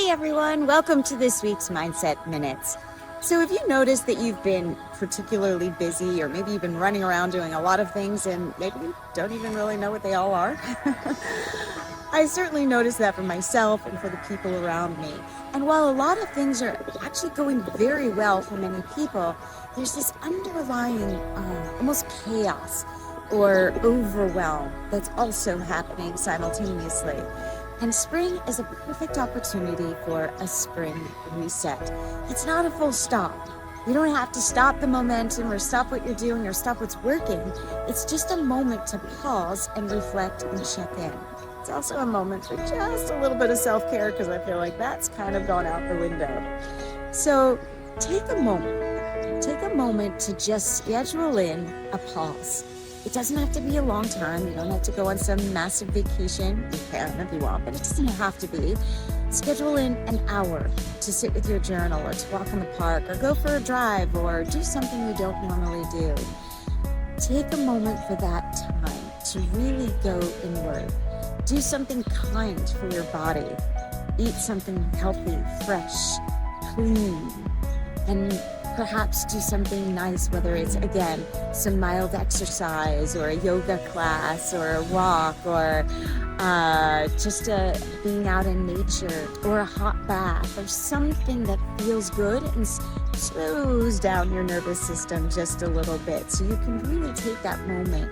Hey everyone, welcome to this week's Mindset Minutes. So have you noticed that you've been particularly busy, or maybe you've been running around doing a lot of things and maybe you don't even really know what they all are? I certainly noticed that for myself and for the people around me. And while a lot of things are actually going very well for many people, there's this underlying almost chaos or overwhelm that's also happening simultaneously. And spring is a perfect opportunity for a spring reset. It's not a full stop. You don't have to stop the momentum or stop what you're doing or stop what's working. It's just a moment to pause and reflect and check in. It's also a moment for just a little bit of self-care, because I feel like that's kind of gone out the window. So take a moment to just schedule in a pause. It doesn't have to be a long time. You don't have to go on some massive vacation. You can if you want, but it doesn't have to be. Schedule in an hour to sit with your journal, or to walk in the park, or go for a drive, or do something you don't normally do. Take a moment for that time to really go inward. Do something kind for your body. Eat something healthy, fresh, clean, and perhaps do something nice, whether it's, again, some mild exercise, or a yoga class, or a walk, or just being out in nature, or a hot bath, or something that feels good and slows down your nervous system just a little bit, so you can really take that moment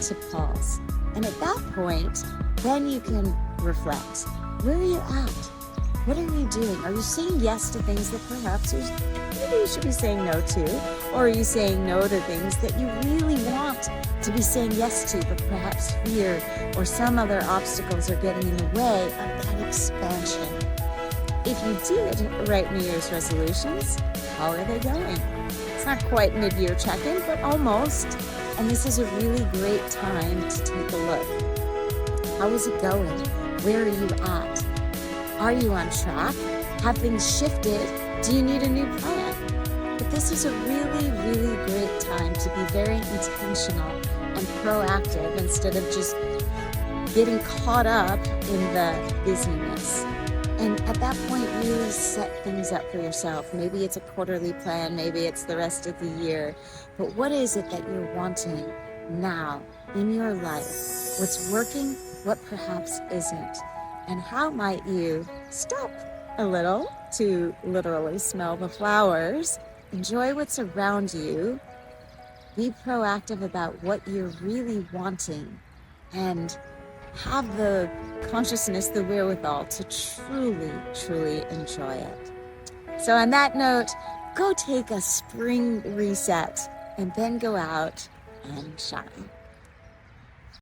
to pause. And at that point, then you can reflect. Where are you at? What are you doing? Are you saying yes to things that perhaps maybe you should be saying no to? Or are you saying no to things that you really want to be saying yes to, but perhaps fear or some other obstacles are getting in the way of that expansion? If you did write New Year's resolutions, how are they going? It's not quite mid-year check-in, but almost. And this is a really great time to take a look. How is it going? Where are you at? Are you on track? Have things shifted? Do you need a new plan? But this is a really, really great time to be very intentional and proactive, instead of just getting caught up in the busyness. And at that point, really set things up for yourself. Maybe it's a quarterly plan, maybe it's the rest of the year. But what is it that you're wanting now in your life? What's working? What perhaps isn't? And how might you stop a little to literally smell the flowers, enjoy what's around you, be proactive about what you're really wanting, and have the consciousness, the wherewithal to truly, truly enjoy it. So on that note, go take a spring reset and then go out and shine.